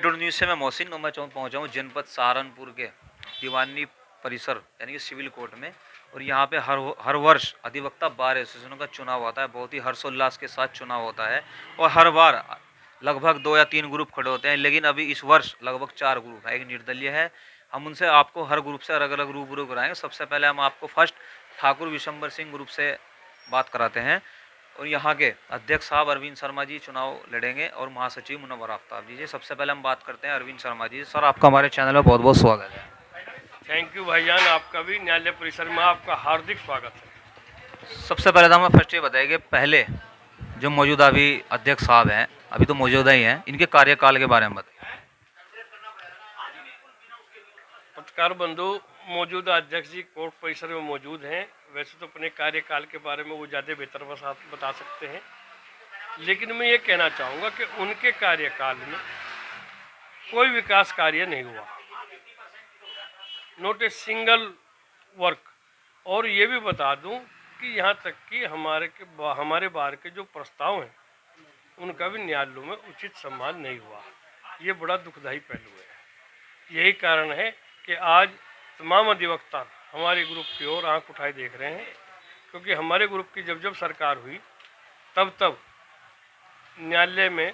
News से मैं मोहसिन मैं पहुंचा हूँ जनपद सहारनपुर के दीवानी परिसर यानी कि सिविल कोर्ट में। और यहाँ पे हर वर्ष अधिवक्ता बार एसोसिएशनों का चुनाव होता है। बहुत ही हर्षोल्लास के साथ चुनाव होता है और हर बार लगभग 2 या 3 ग्रुप खड़े होते हैं, लेकिन अभी इस वर्ष लगभग 4 ग्रुप है, एक निर्दलीय है। हम उनसे आपको हर ग्रुप से अलग अलग रूबरू कराएंगे। सबसे पहले हम आपको फर्स्ट ठाकुर विशंबर सिंह ग्रुप से बात कराते हैं और यहाँ के अध्यक्ष साहब अरविंद शर्मा जी चुनाव लड़ेंगे और महासचिव मुनव्वर आफ्ताब जी। सबसे पहले हम बात करते हैं अरविंद शर्मा जी। सर, आपका हमारे चैनल में बहुत बहुत स्वागत है। थैंक यू भाईजान, आपका भी न्यायालय परिसर में आपका हार्दिक स्वागत है। सबसे पहले तो हमें फर्स्ट ये बताइए कि पहले जो मौजूदा अभी अध्यक्ष साहब हैं, अभी तो मौजूदा ही हैं, इनके कार्यकाल के बारे में बताइए। पत्रकार बंधु, मौजूदा अध्यक्ष जी कोर्ट परिसर में मौजूद हैं। वैसे तो अपने कार्यकाल के बारे में वो ज़्यादा बेहतर बता सकते हैं, लेकिन मैं ये कहना चाहूँगा कि उनके कार्यकाल में कोई विकास कार्य नहीं हुआ, नोट ए सिंगल वर्क। और ये भी बता दूं कि यहाँ तक कि हमारे बार के जो प्रस्ताव हैं उनका भी न्यायालयों में उचित सम्मान नहीं हुआ। ये बड़ा दुखदायी पहलू है। यही कारण है कि आज तमाम अधिवक्ता हमारे ग्रुप की ओर आंख उठाए देख रहे हैं, क्योंकि हमारे ग्रुप की जब सरकार हुई तब न्यायालय में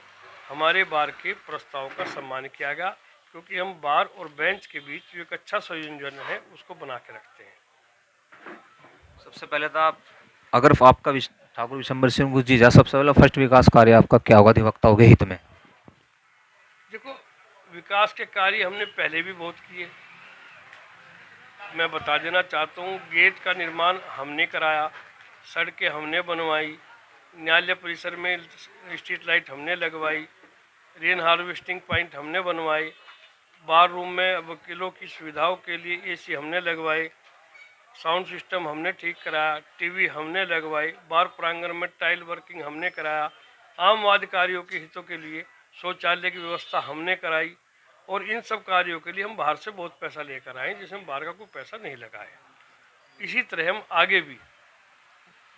हमारे बार के प्रस्ताव का सम्मान किया गया, क्योंकि हम बार और बेंच के बीच जो एक अच्छा संयोजन है उसको बना के रखते हैं। सबसे पहले तो अगर आपका ठाकुर विशंबर सिंह जी सबसे पहले फर्स्ट विकास कार्य आपका क्या होगा अधिवक्ताओं के हित में? देखो, विकास के कार्य हमने पहले भी बहुत किए। मैं बता देना चाहता हूँ, गेट का निर्माण हमने कराया, सड़कें हमने बनवाई, न्यायालय परिसर में स्ट्रीट लाइट हमने लगवाई, रेन हार्वेस्टिंग पॉइंट हमने बनवाए, बार रूम में वकीलों की सुविधाओं के लिए एसी हमने लगवाए, साउंड सिस्टम हमने ठीक कराया, टीवी हमने लगवाई, बार प्रांगण में टाइल वर्किंग हमने कराया, आम वादकारियों के हितों के लिए शौचालय की व्यवस्था हमने कराई। और इन सब कार्यों के लिए हम बाहर से बहुत पैसा लेकर आए, जिसमें बाहर का कोई पैसा नहीं लगा है। इसी तरह हम आगे भी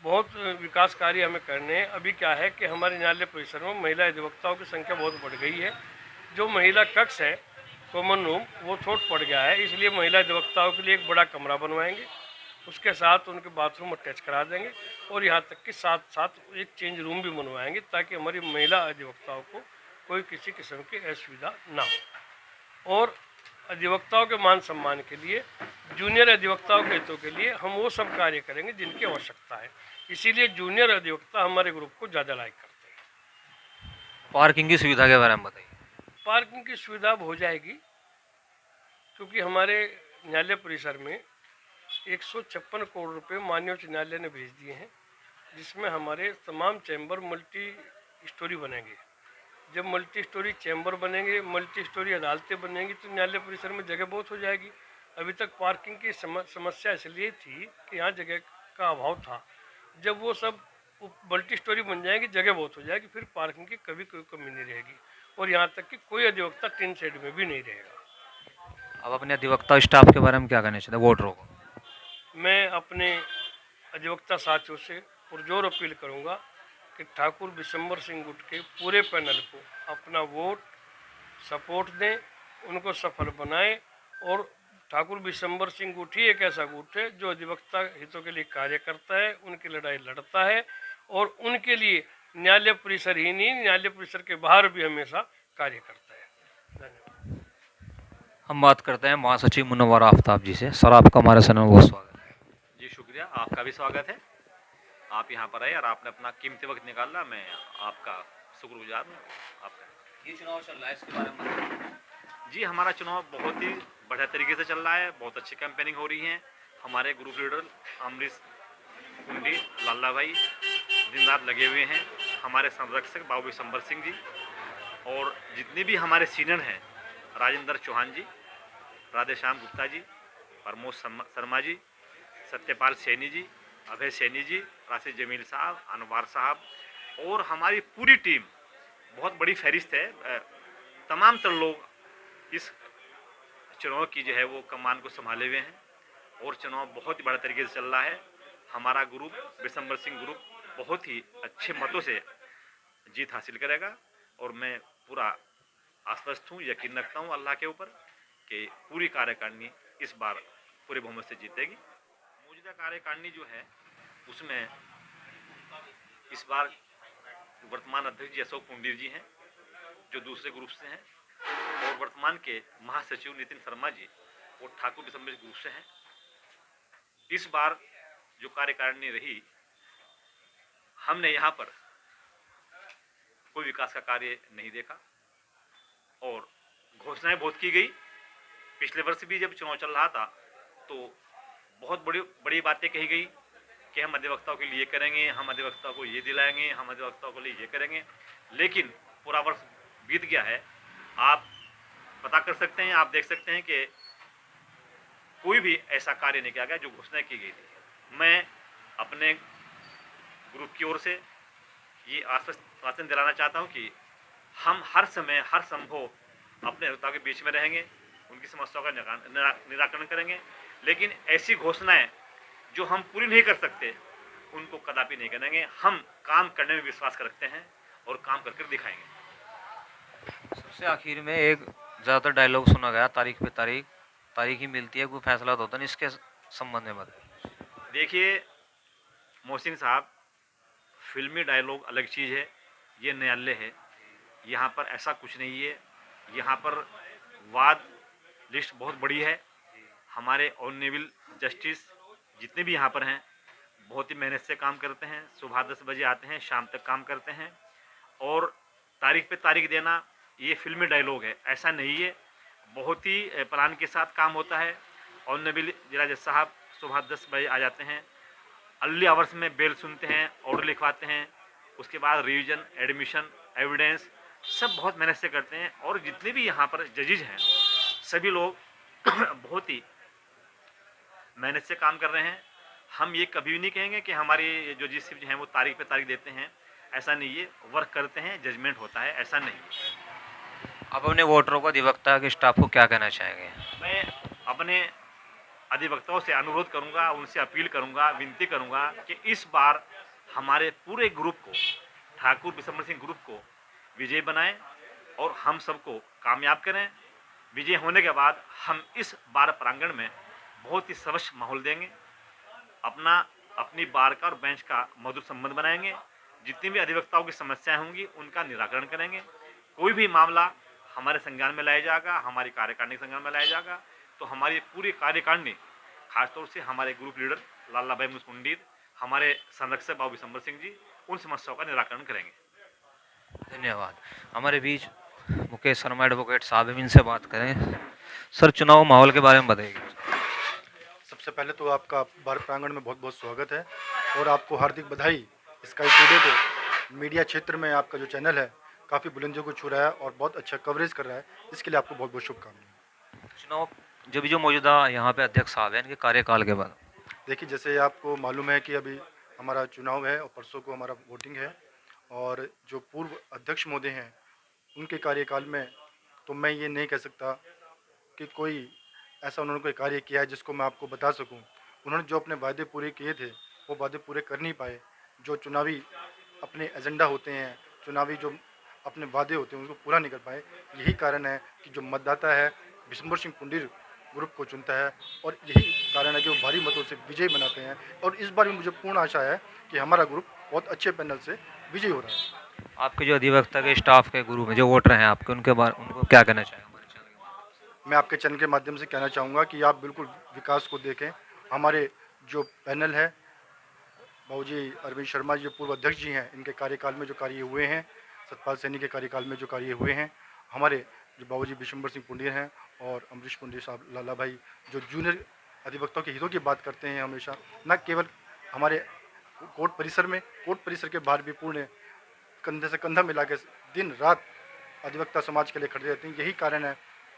बहुत विकास कार्य हमें करने हैं। अभी क्या है कि हमारे न्यायालय परिसर में महिला अधिवक्ताओं की संख्या बहुत बढ़ गई है। जो महिला कक्ष है, कॉमन रूम, वो छोट पड़ गया है, इसलिए महिला अधिवक्ताओं के लिए एक बड़ा कमरा बनवाएंगे, उसके साथ उनके बाथरूम अटैच करा देंगे और यहाँ तक कि साथ साथ एक चेंज रूम भी बनवाएंगे, ताकि हमारी महिला अधिवक्ताओं को कोई किसी किस्म की असुविधा ना हो। और अधिवक्ताओं के मान सम्मान के लिए, जूनियर अधिवक्ताओं के हितों के लिए हम वो सब कार्य करेंगे जिनकी आवश्यकता है। इसीलिए जूनियर अधिवक्ता हमारे ग्रुप को ज़्यादा लाइक करते हैं। पार्किंग की सुविधा के बारे में बताइए। पार्किंग की सुविधा हो जाएगी, क्योंकि हमारे न्यायालय परिसर में 156 करोड़ रुपए माननीय उच्च न्यायालय ने भेज दिए हैं, जिसमें हमारे तमाम चैम्बर मल्टी स्टोरी बनेंगे। जब मल्टी स्टोरी चैम्बर बनेंगे, मल्टी स्टोरी अदालतें बनेंगी, तो न्यायालय परिसर में जगह बहुत हो जाएगी। अभी तक पार्किंग की समस्या इसलिए थी कि यहाँ जगह का अभाव था। जब वो सब मल्टी स्टोरी बन जाएगी, जगह बहुत हो जाएगी, फिर पार्किंग की कभी कोई कमी नहीं रहेगी। और यहाँ तक कि कोई अधिवक्ता टिन शेड में भी नहीं रहेगा। अब अपने अधिवक्ता स्टाफ के बारे में क्या कहना चाहते हैं वोटरों को? मैं अपने अधिवक्ता साथियों से पुरजोर अपील करूँगा कि ठाकुर विशंबर सिंह गुट के पूरे पैनल को अपना वोट सपोर्ट दें, उनको सफल बनाएं। और ठाकुर विशंबर सिंह गुट ही एक ऐसा गुट है जो अधिवक्ता हितों के लिए कार्य करता है, उनकी लड़ाई लड़ता है और उनके लिए न्यायालय परिसर ही नहीं, न्यायालय परिसर के बाहर भी हमेशा कार्य करता है। धन्यवाद। हम बात करते हैं महासचिव मुनव्वर आफ्ताब जी से। सर, आपका हमारे चैनल में बहुत स्वागत है। जी शुक्रिया, आपका भी स्वागत है। आप यहाँ पर आए और आपने अपना कीमती वक्त निकाला, मैं आपका शुक्रगुजार हूँ आपका। ये चुनाव चल रहा है, इसके बारे में बताइए। जी, हमारा चुनाव बहुत ही बढ़िया तरीके से चल रहा है, बहुत अच्छी कैंपेनिंग हो रही है। हमारे ग्रुप लीडर अमरीश कुंडी लाला भाई दिन रात लगे हुए हैं, हमारे संरक्षक बाबू विशंबर सिंह जी, और जितने भी हमारे सीनियर हैं, राजेंद्र चौहान जी, राधेश्याम गुप्ता जी, प्रमोद शर्मा जी, सत्यपाल सैनी जी, अभय सैनी जी, राशिद जमील साहब, अनवार साहब, और हमारी पूरी टीम, बहुत बड़ी फहरिस्त है। तमाम तर लोग इस चुनाव की जो है वो कमान को संभाले हुए हैं और चुनाव बहुत ही बड़े तरीके से चल रहा है। हमारा ग्रुप विशंबर सिंह ग्रुप बहुत ही अच्छे मतों से जीत हासिल करेगा और मैं पूरा आश्वस्त हूँ, यकीन रखता हूँ अल्लाह के ऊपर कि पूरी कार्यकारिणी इस बार पूरे बहुमत से जीतेगी। मौजूदा कार्यकारिणी जो है उसमें इस बार वर्तमान अध्यक्ष जी अशोक पुंडीर जी हैं जो दूसरे ग्रुप से हैं, और वर्तमान के महासचिव नितिन शर्मा जी वो ठाकुर दिसंबर ग्रुप से हैं। इस बार जो कार्यकारिणी रही, हमने यहाँ पर कोई विकास का कार्य नहीं देखा और घोषणाएं बहुत की गई। पिछले वर्ष भी जब चुनाव चल रहा था तो बहुत बड़ी बड़ी बातें कही गई कि हम अधिवक्ताओं के लिए करेंगे, हम अधिवक्ताओं को ये दिलाएंगे, हम अधिवक्ताओं के लिए ये करेंगे, लेकिन पूरा वर्ष बीत गया है। आप पता कर सकते हैं, आप देख सकते हैं कि कोई भी ऐसा कार्य नहीं किया गया जो घोषणा की गई थी। मैं अपने ग्रुप की ओर से ये आश्वासन दिलाना चाहता हूं कि हम हर समय हर संभव अपने अधिवक्ताओं के बीच में रहेंगे, उनकी समस्याओं का निराकरण करेंगे, लेकिन ऐसी घोषणाएं जो हम पूरी नहीं कर सकते उनको कदापि नहीं करेंगे। हम काम करने में विश्वास रखते हैं और काम करके दिखाएंगे। सबसे आखिर में एक ज़्यादातर डायलॉग सुना गया, तारीख पे तारीख ही मिलती है, कोई फैसला तो होता नहीं, इसके संबंध में बताइए। देखिए मोहसिन साहब, फिल्मी डायलॉग अलग चीज़ है, ये न्यायालय है, यहाँ पर ऐसा कुछ नहीं है। यहाँ पर वाद लिस्ट बहुत बड़ी है। हमारे ऑनरेबल जस्टिस जितने भी यहाँ पर हैं बहुत ही मेहनत से काम करते हैं, सुबह 10 बजे आते हैं, शाम तक काम करते हैं, और तारीख पे तारीख देना ये फिल्मी डायलॉग है, ऐसा नहीं है। बहुत ही प्लान के साथ काम होता है। ऑनरेबल जिला जज साहब सुबह 10 बजे आ जाते हैं, अर्ली आवर्स में बेल सुनते हैं, ऑर्डर लिखवाते हैं, उसके बाद रिवीजन, एडमिशन, एविडेंस सब बहुत मेहनत से करते हैं। और जितने भी यहाँ पर जजेज हैं सभी लोग बहुत ही मेहनत से काम कर रहे हैं। हम ये कभी भी नहीं कहेंगे कि हमारे जो जज हैं वो तारीख पे तारीख देते हैं, ऐसा नहीं है। वर्क करते हैं, जजमेंट होता है, ऐसा नहीं। आप अपने वोटरों को, अधिवक्ता के स्टाफ को क्या कहना चाहेंगे? मैं अपने अधिवक्ताओं से अनुरोध करूंगा, उनसे अपील करूंगा, विनती करूंगा कि इस बार हमारे पूरे ग्रुप को, ठाकुर दिसंबर सिंह ग्रुप को विजय बनाएं और हम सबको कामयाब करें। विजय होने के बाद हम इस बार प्रांगण में बहुत ही स्वच्छ माहौल देंगे, अपनी बार का और बेंच का मधुर संबंध बनाएंगे। जितनी भी अधिवक्ताओं की समस्याएं होंगी उनका निराकरण करेंगे। कोई भी मामला हमारे संज्ञान में लाया जाएगा, हमारी कार्यकारिणी के संज्ञान में लाया जाएगा, तो हमारी पूरी कार्यकारिणी, खासतौर से हमारे ग्रुप लीडर लाला भाई मुस्कुंडीर, हमारे संरक्षक बाबू दिसंबर सिंह जी, उन समस्याओं का निराकरण करेंगे। धन्यवाद। हमारे बीच मुकेश शर्मा एडवोकेट साहब, इनसे बात करें। सर, चुनाव माहौल के बारे में बताइए। सबसे पहले तो आपका बार प्रांगण में बहुत बहुत स्वागत है और आपको हार्दिक बधाई। स्काई टुडे को मीडिया क्षेत्र में आपका जो चैनल है काफ़ी बुलंदियों को छू रहा है और बहुत अच्छा कवरेज कर रहा है, इसके लिए आपको बहुत बहुत शुभकामनाएं। चुनाव जो मौजूदा यहाँ पे अध्यक्ष साहब हैं, इनके कार्यकाल के बाद देखिए, जैसे आपको मालूम है कि अभी हमारा चुनाव है और परसों को हमारा वोटिंग है, और जो पूर्व अध्यक्ष महोदय हैं उनके कार्यकाल में तो मैं ये नहीं कह सकता कि कोई ऐसा उन्होंने कोई कार्य किया है जिसको मैं आपको बता सकूं। उन्होंने जो अपने वादे पूरे किए थे वो वादे पूरे कर नहीं पाए। जो चुनावी अपने एजेंडा होते हैं, चुनावी जो अपने वादे होते हैं उनको पूरा नहीं कर पाए। यही कारण है कि जो मतदाता है दिसंबर सिंह पुंडीर ग्रुप को चुनता है, और यही कारण है कि वो भारी मतों से विजय बनाते हैं। और इस बार भी मुझे पूर्ण आशा है कि हमारा ग्रुप बहुत अच्छे पैनल से विजयी हो रहा है। आपके जो अधिवक्ता के स्टाफ के ग्रुप में जो वोटर हैं आपके, उनको क्या कहना चाहेंगे? मैं आपके चैनल के माध्यम से कहना चाहूँगा कि आप बिल्कुल विकास को देखें। हमारे जो पैनल है, बाबूजी अरविंद शर्मा जी जो पूर्व अध्यक्ष जी हैं, इनके कार्यकाल में जो कार्य हुए हैं, सतपाल सैनी के कार्यकाल में जो कार्य हुए हैं, हमारे जो बाबूजी बिशंबर सिंह पुंडीर हैं और अमरीश पुंडीर साहब, लाला भाई जो जूनियर अधिवक्ताओं के हितों की बात करते हैं हमेशा, न केवल हमारे कोर्ट परिसर के बाहर भी पूर्ण कंधे से कंधा मिला के दिन रात अधिवक्ता समाज के लिए खड़े रहते हैं। यही कारण है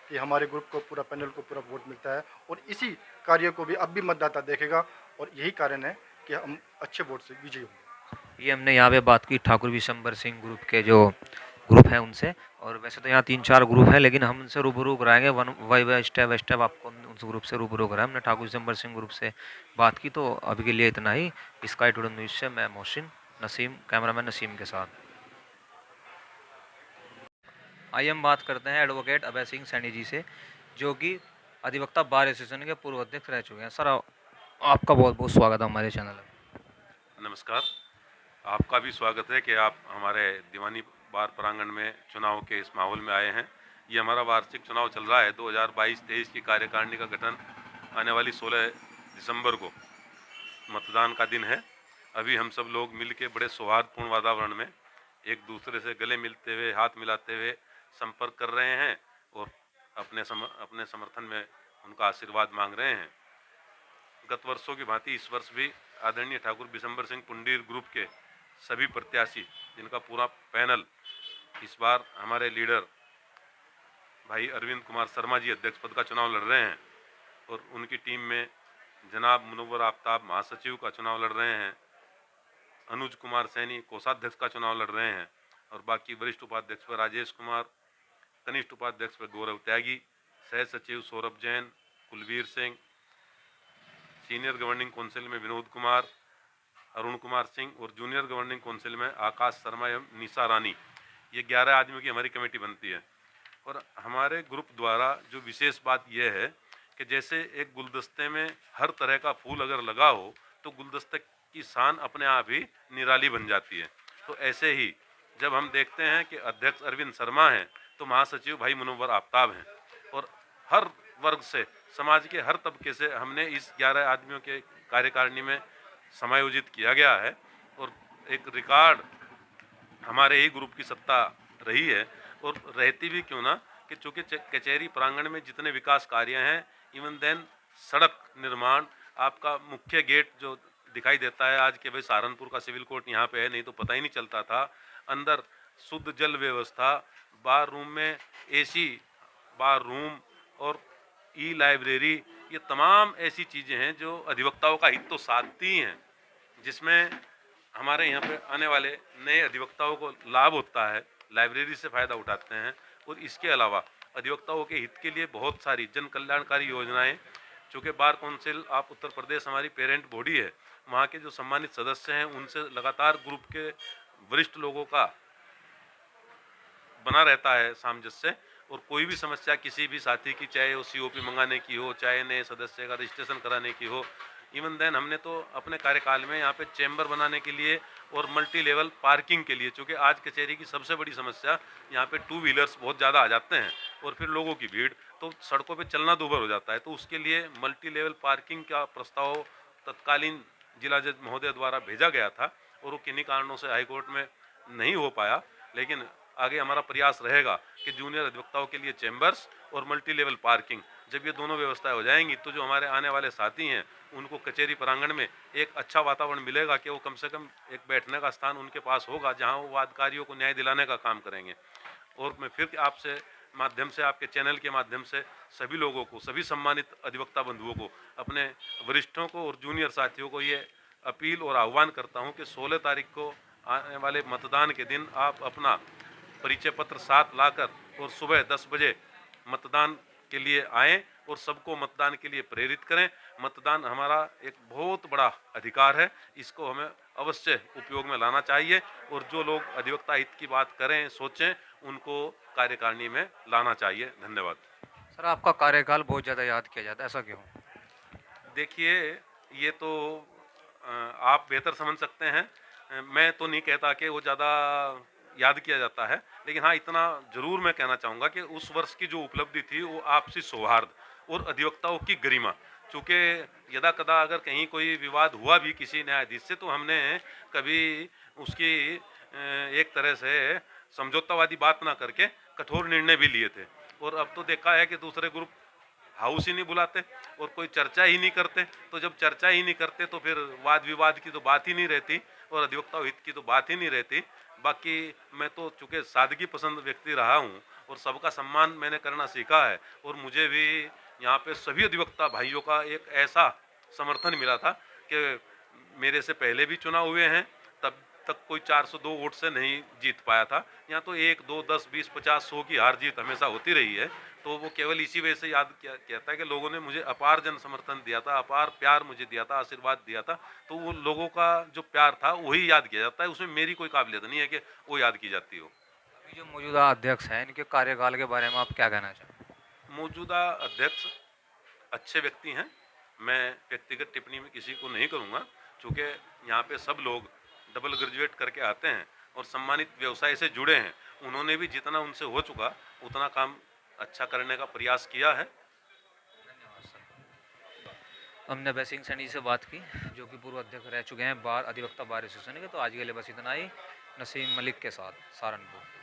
कि हमारे ग्रुप को, पूरा पैनल को पूरा वोट मिलता है, और इसी कार्य को भी अब भी मतदाता देखेगा, और यही कारण है कि हम अच्छे वोट से विजयी होंगे। ये हमने यहाँ पे बात की ठाकुर दिसंबर सिंह ग्रुप के जो ग्रुप हैं उनसे, और वैसे तो यहाँ 3-4 ग्रुप हैं, लेकिन हम उनसे रूबरू कराएंगे वन बाय स्टेप आपको उस ग्रुप से रूबरू कराएं। हमने ठाकुर दिसंबर सिंह ग्रुप से बात की, तो अभी के लिए इतना ही। स्काई टुडे न्यूज़ से मैं मोहसिन, नसीम, कैमरामैन नसीम के साथ। आइए हम बात करते हैं एडवोकेट अभय सिंह सैनी जी से, जो कि अधिवक्ता बार एसोसिएशन के पूर्व अध्यक्ष रह चुके हैं। सर, आपका बहुत बहुत स्वागत है हमारे चैनल में। नमस्कार। आपका भी स्वागत है कि आप हमारे दीवानी बार प्रांगण में चुनाव के इस माहौल में आए हैं। ये हमारा वार्षिक चुनाव चल रहा है। 2022-23 की कार्यकारिणी का गठन आने वाली 16 दिसंबर को मतदान का दिन है। अभी हम सब लोग मिल के बड़े सौहार्दपूर्ण वातावरण में एक दूसरे से गले मिलते हुए, हाथ मिलाते हुए संपर्क कर रहे हैं और अपने समर्थन में उनका आशीर्वाद मांग रहे हैं। गत वर्षों की भांति इस वर्ष भी आदरणीय ठाकुर बिशंबर सिंह पुंडीर ग्रुप के सभी प्रत्याशी, जिनका पूरा पैनल इस बार हमारे लीडर भाई अरविंद कुमार शर्मा जी अध्यक्ष पद का चुनाव लड़ रहे हैं और उनकी टीम में जनाब मुनव्वर आफ्ताब महासचिव का चुनाव लड़ रहे हैं, अनुज कुमार सैनी कोषाध्यक्ष का चुनाव लड़ रहे हैं और बाकी वरिष्ठ उपाध्यक्ष पर राजेश कुमार, कनिष्ठ उपाध्यक्ष पर गौरव त्यागी, सह सचिव Saurabh Jain, Kulveer Singh, senior governing council में विनोद कुमार, अरुण कुमार सिंह और जूनियर गवर्निंग काउंसिल में आकाश शर्मा एवं निशा रानी। ये 11 आदमियों की हमारी कमेटी बनती है। और हमारे ग्रुप द्वारा जो विशेष बात यह है कि जैसे एक गुलदस्ते में हर तरह का फूल अगर लगा हो तो गुलदस्ते की शान अपने आप ही निराली बन जाती है। तो ऐसे ही जब हम देखते हैं कि अध्यक्ष अरविंद शर्मा हैं तो महासचिव भाई मुनव्वर आफ्ताब हैं और हर वर्ग से, समाज के हर तबके से हमने इस 11 आदमियों के कार्यकारिणी में समायोजित किया गया है और एक रिकॉर्ड हमारे ही ग्रुप की सत्ता रही है और रहती भी क्यों ना कि चूँकि कचहरी प्रांगण में जितने विकास कार्य हैं, इवन देन सड़क निर्माण, आपका मुख्य गेट जो दिखाई देता है आज के भाई सहारनपुर का सिविल कोर्ट यहाँ पे है, नहीं तो पता ही नहीं चलता था। अंदर शुद्ध जल व्यवस्था, बार रूम में एसी बार रूम और ई लाइब्रेरी, ये तमाम ऐसी चीज़ें हैं जो अधिवक्ताओं का हित तो साधती हैं, जिसमें हमारे यहाँ पे आने वाले नए अधिवक्ताओं को लाभ होता है, लाइब्रेरी से फ़ायदा उठाते हैं। और इसके अलावा अधिवक्ताओं के हित के लिए बहुत सारी जन कल्याणकारी योजनाएं, चूँकि बार काउंसिल आप उत्तर प्रदेश हमारी पेरेंट बॉडी है, वहाँ के जो सम्मानित सदस्य हैं उनसे लगातार ग्रुप के वरिष्ठ लोगों का बना रहता है सामंजस्य। और कोई भी समस्या किसी भी साथी की, चाहे वो COP मंगाने की हो, चाहे नए सदस्य का रजिस्ट्रेशन कराने की हो, इवन देन हमने तो अपने कार्यकाल में यहाँ पे चैम्बर बनाने के लिए और मल्टी लेवल पार्किंग के लिए, चूँकि आज कचहरी की सबसे बड़ी समस्या यहाँ पे 2 व्हीलर्स बहुत ज़्यादा आ जाते हैं और फिर लोगों की भीड़, तो सड़कों पे चलना दूभर हो जाता है। तो उसके लिए मल्टी लेवल पार्किंग का प्रस्ताव तत्कालीन जिला जज महोदय द्वारा भेजा गया था और वो किन्हीं कारणों से हाईकोर्ट में नहीं हो पाया। लेकिन आगे हमारा प्रयास रहेगा कि जूनियर अधिवक्ताओं के लिए चैम्बर्स और मल्टी लेवल पार्किंग, जब ये दोनों व्यवस्थाएं हो जाएंगी तो जो हमारे आने वाले साथी हैं उनको कचहरी प्रांगण में एक अच्छा वातावरण मिलेगा कि वो कम से कम एक बैठने का स्थान उनके पास होगा जहां वो वादकारियों को न्याय दिलाने का काम करेंगे। और मैं फिर आपसे माध्यम से, आपके चैनल के माध्यम से सभी लोगों को, सभी सम्मानित अधिवक्ता बंधुओं को, अपने वरिष्ठों को और जूनियर साथियों को ये अपील और आह्वान करता हूँ कि 16 तारीख को आने वाले मतदान के दिन आप अपना परिचय पत्र साथ लाकर और सुबह 10 बजे मतदान के लिए आएँ और सबको मतदान के लिए प्रेरित करें। मतदान हमारा एक बहुत बड़ा अधिकार है, इसको हमें अवश्य उपयोग में लाना चाहिए और जो लोग अधिवक्ता हित की बात करें, सोचें, उनको कार्यकारिणी में लाना चाहिए। धन्यवाद। सर, आपका कार्यकाल बहुत ज़्यादा याद किया जाता है, ऐसा क्यों? देखिए, ये तो आप बेहतर समझ सकते हैं। मैं तो नहीं कहता कि वो ज़्यादा याद किया जाता है, लेकिन हाँ इतना जरूर मैं कहना चाहूँगा कि उस वर्ष की जो उपलब्धि थी वो आपसी सौहार्द और अधिवक्ताओं की गरिमा। चूँकि यदा कदा अगर कहीं कोई विवाद हुआ भी किसी न्यायाधीश से तो हमने कभी उसकी एक तरह से समझौतावादी बात ना करके कठोर निर्णय भी लिए थे। और अब तो देखा है कि दूसरे ग्रुप हाउस ही नहीं बुलाते और कोई चर्चा ही नहीं करते। तो जब चर्चा ही नहीं करते तो फिर वाद विवाद की तो बात ही नहीं रहती और अधिवक्ता हित की तो बात ही नहीं रहती। बाकी मैं तो चूँकि सादगी पसंद व्यक्ति रहा हूँ और सबका सम्मान मैंने करना सीखा है और मुझे भी यहाँ पे सभी अधिवक्ता भाइयों का एक ऐसा समर्थन मिला था कि मेरे से पहले भी चुनाव हुए हैं, तब तक कोई 402 वोट से नहीं जीत पाया था। यहाँ तो 1, 2, 10, 20, 50, 100 की हार जीत हमेशा होती रही है। तो वो केवल इसी वजह से याद किया कहता है कि लोगों ने मुझे अपार जन समर्थन दिया था, अपार प्यार मुझे दिया था, आशीर्वाद दिया था। तो वो लोगों का जो प्यार था वही याद किया जाता है, उसमें मेरी कोई काबिलियत नहीं है कि वो याद की जाती हो। अभी जो मौजूदा अध्यक्ष हैं इनके कार्यकाल के बारे में आप क्या कहना चाहेंगे? मौजूदा अध्यक्ष अच्छे व्यक्ति हैं। मैं व्यक्तिगत टिप्पणी में किसी को नहीं करूँगा, चूँकि यहाँ पे सब लोग डबल ग्रेजुएट करके आते हैं और सम्मानित व्यवसाय से जुड़े हैं। उन्होंने भी जितना उनसे हो चुका उतना काम अच्छा करने का प्रयास किया है। हमने वैसे सिंह सैनी से बात की जो कि पूर्व अध्यक्ष रह चुके हैं बार अधिवक्ता बार एसोसिएशन के। तो आज के लिए बस इतना ही। नसीम मलिक के साथ, सहारनपुर।